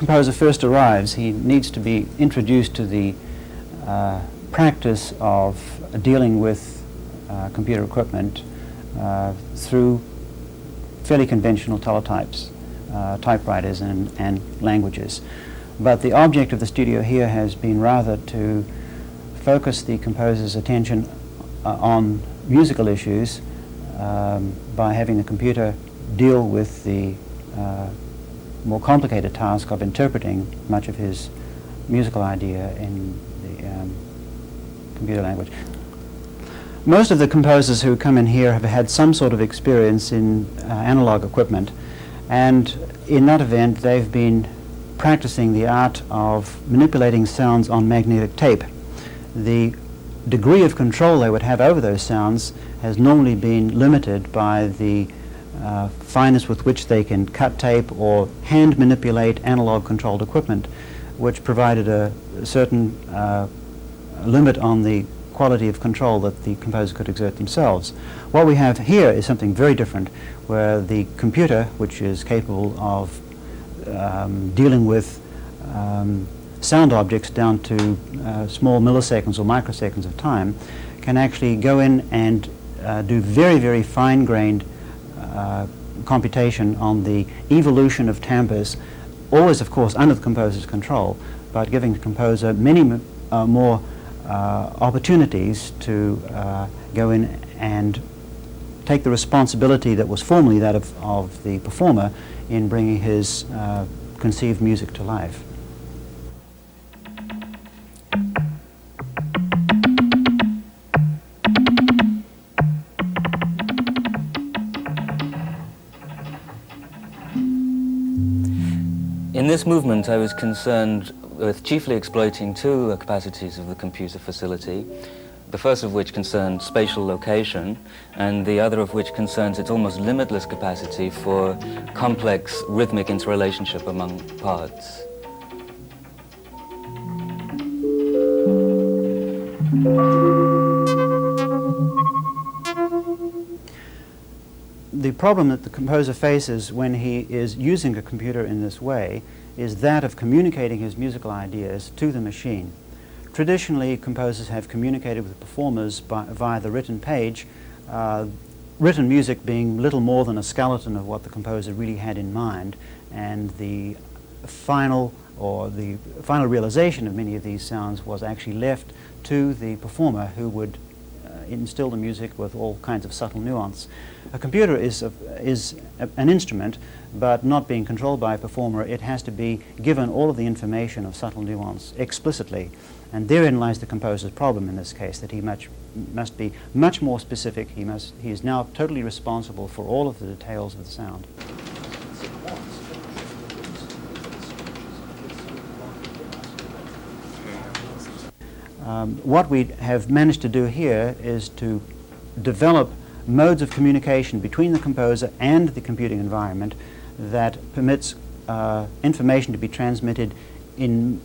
composer first arrives, he needs to be introduced to the practice of dealing with computer equipment through fairly conventional teletypes, typewriters and languages. But the object of the studio here has been rather to focus the composer's attention on musical issues by having the computer deal with the more complicated task of interpreting much of his musical idea in the computer language. Most of the composers who come in here have had some sort of experience in analog equipment, and in that event they've been practicing the art of manipulating sounds on magnetic tape. The degree of control they would have over those sounds has normally been limited by the fineness with which they can cut tape or hand manipulate analog controlled equipment, which provided a certain limit on the quality of control that the composer could exert themselves. What we have here is something very different, where the computer, which is capable of dealing with sound objects down to small milliseconds or microseconds of time, can actually go in and do very, very fine-grained computation on the evolution of timbres, always, of course, under the composer's control, but giving the composer many more opportunities to go in and take the responsibility that was formerly that of the performer in bringing his conceived music to life. In this movement, I was concerned with chiefly exploiting two capacities of the computer facility, the first of which concerned spatial location, and the other of which concerns its almost limitless capacity for complex rhythmic interrelationship among parts. The problem that the composer faces when he is using a computer in this way is that of communicating his musical ideas to the machine. Traditionally, composers have communicated with performers via the written page, written music being little more than a skeleton of what the composer really had in mind, and the final realization of many of these sounds was actually left to the performer, who would instill the music with all kinds of subtle nuance. A computer is an instrument, but not being controlled by a performer, it has to be given all of the information of subtle nuance explicitly. And therein lies the composer's problem in this case, that he must be much more specific. He is now totally responsible for all of the details of the sound. What we have managed to do here is to develop modes of communication between the composer and the computing environment that permits information to be transmitted in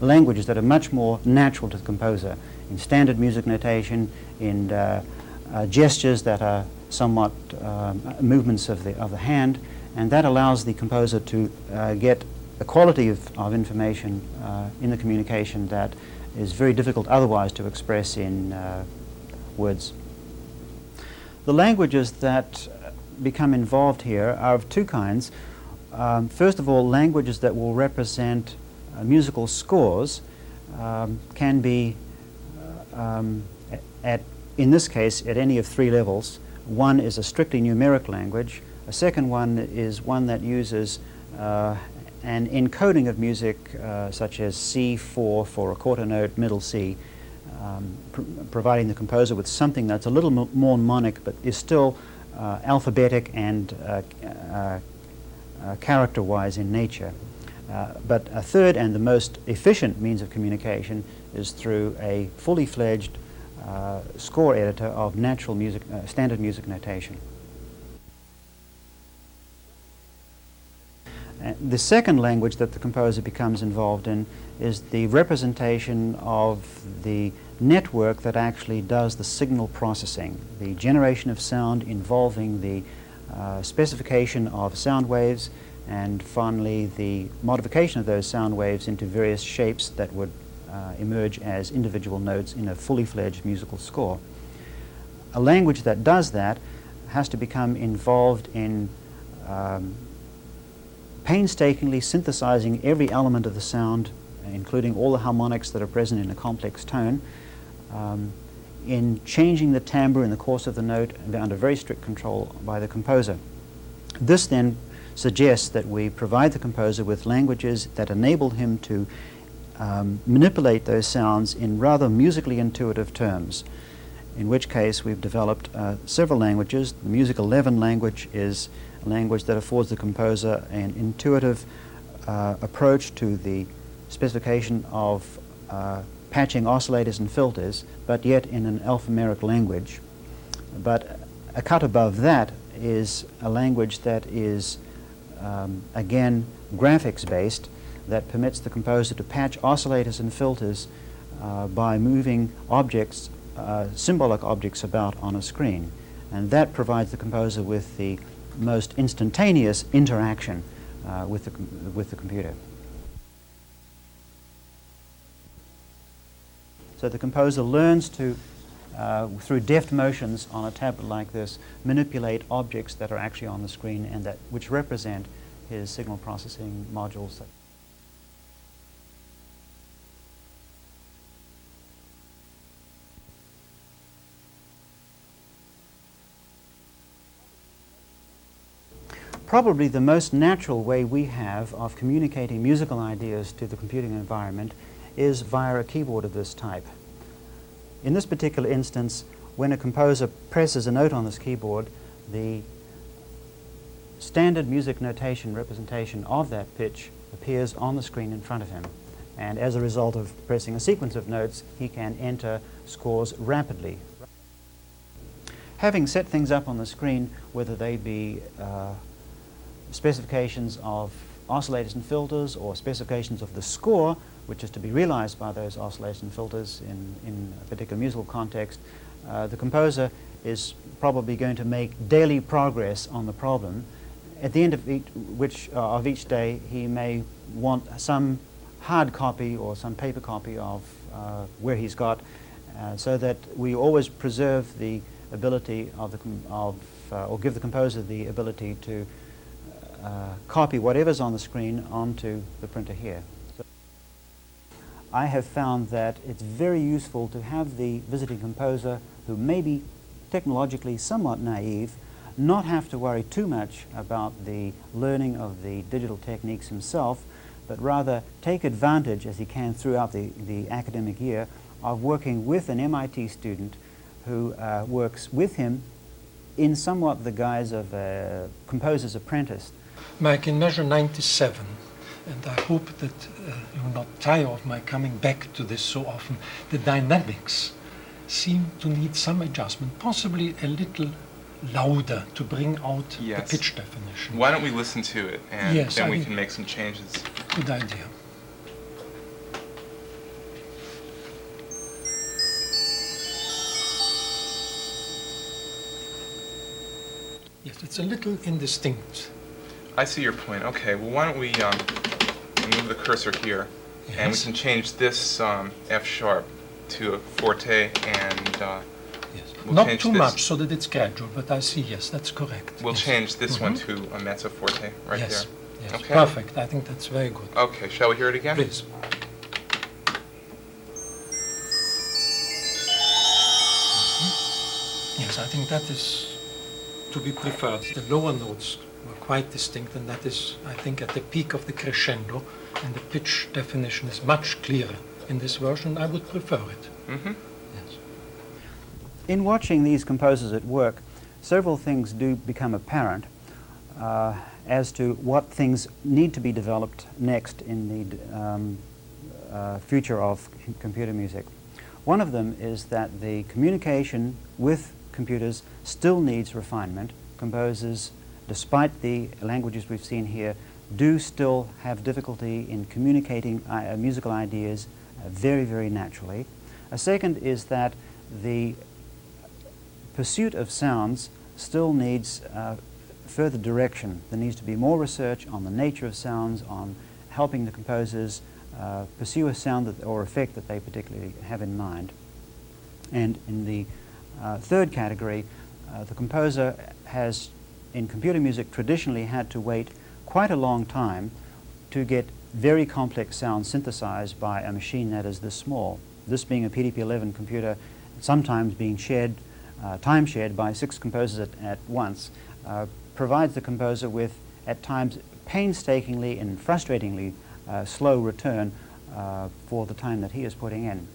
languages that are much more natural to the composer, in standard music notation, in gestures that are somewhat movements of the hand, and that allows the composer to get a quality of information in the communication that is very difficult otherwise to express in words. The languages that become involved here are of two kinds. First of all, languages that will represent musical scores can be, in this case, at any of three levels. One is a strictly numeric language. A second one is one that uses an encoding of music such as C4 for a quarter note, middle C, providing the composer with something that's a little more mnemonic but is still alphabetic and character-wise in nature. But a third and the most efficient means of communication is through a fully fledged score editor of natural music, standard music notation. The second language that the composer becomes involved in is the representation of the network that actually does the signal processing, the generation of sound involving the specification of sound waves and finally the modification of those sound waves into various shapes that would emerge as individual notes in a fully fledged musical score. A language that does that has to become involved in painstakingly synthesizing every element of the sound, including all the harmonics that are present in a complex tone, in changing the timbre in the course of the note under very strict control by the composer. This then suggests that we provide the composer with languages that enable him to manipulate those sounds in rather musically intuitive terms, in which case we've developed several languages. The Music 11 language is a language that affords the composer an intuitive approach to the specification of patching oscillators and filters, but yet in an alphanumeric language. But a cut above that is a language that is, again, graphics-based, that permits the composer to patch oscillators and filters by moving objects, symbolic objects about on a screen. And that provides the composer with the most instantaneous interaction with the computer. So the composer learns to, through deft motions on a tablet like this, manipulate objects that are actually on the screen and which represent his signal processing modules. Probably the most natural way we have of communicating musical ideas to the computing environment is via a keyboard of this type. In this particular instance, when a composer presses a note on this keyboard, the standard music notation representation of that pitch appears on the screen in front of him. And as a result of pressing a sequence of notes, he can enter scores rapidly. Having set things up on the screen, whether they be specifications of oscillators and filters or specifications of the score, which is to be realized by those oscillators and filters in a particular musical context, the composer is probably going to make daily progress on the problem. At the end of each day, he may want some hard copy or some paper copy of where he's got, so that we always preserve the ability or give the composer the ability to copy whatever's on the screen onto the printer here. So I have found that it's very useful to have the visiting composer, who may be technologically somewhat naive, not have to worry too much about the learning of the digital techniques himself, but rather take advantage, as he can throughout the academic year, of working with an MIT student who works with him in somewhat the guise of a composer's apprentice. I can measure 97, and I hope that you will not tire of my coming back to this so often. The dynamics seem to need some adjustment, possibly a little louder to bring out the pitch definition. Why don't we listen to it, and then we can make some changes. Good idea. Yes, it's a little indistinct. I see your point. Okay, well, why don't we move the cursor here, and we can change this F sharp to a forte, and we'll not change too this. much, so that it's gradual, but I see, yes, that's correct. We'll change this one to a mezzo forte right there. Yes, Okay. perfect. I think that's very good. Okay, shall we hear it again? Please. Yes, I think that is to be preferred. The lower notes were quite distinct, and that is, I think, at the peak of the crescendo, and the pitch definition is much clearer in this version. I would prefer it. Mm-hmm. Yes. In watching these composers at work, several things do become apparent as to what things need to be developed next in the future of computer music. One of them is that the communication with computers still needs refinement. Composers, despite the languages we've seen here, do still have difficulty in communicating musical ideas very, very naturally. A second is that the pursuit of sounds still needs further direction. There needs to be more research on the nature of sounds, on helping the composers pursue a sound or effect that they particularly have in mind. And in the third category, the composer has, in computer music, traditionally had to wait quite a long time to get very complex sounds synthesized by a machine that is this small. This being a PDP-11 computer, sometimes being shared, time shared by 6 composers at once, provides the composer with, at times, painstakingly and frustratingly slow return for the time that he is putting in.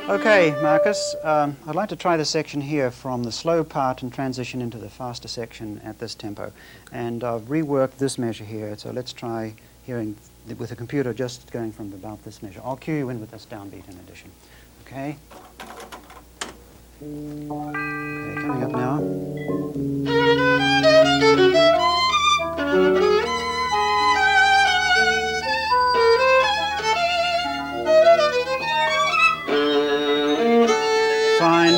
Okay, Marcus, I'd like to try the section here from the slow part and transition into the faster section at this tempo. And I've reworked this measure here, so let's try hearing with the computer just going from about this measure. I'll cue you in with this downbeat in addition. Okay? Okay, coming up now. Fine.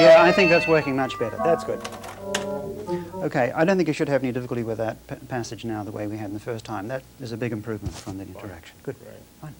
Yeah, I think that's working much better. That's good. Okay, I don't think you should have any difficulty with that passage now the way we had in the first time. That is a big improvement from the interaction. Good. Fine.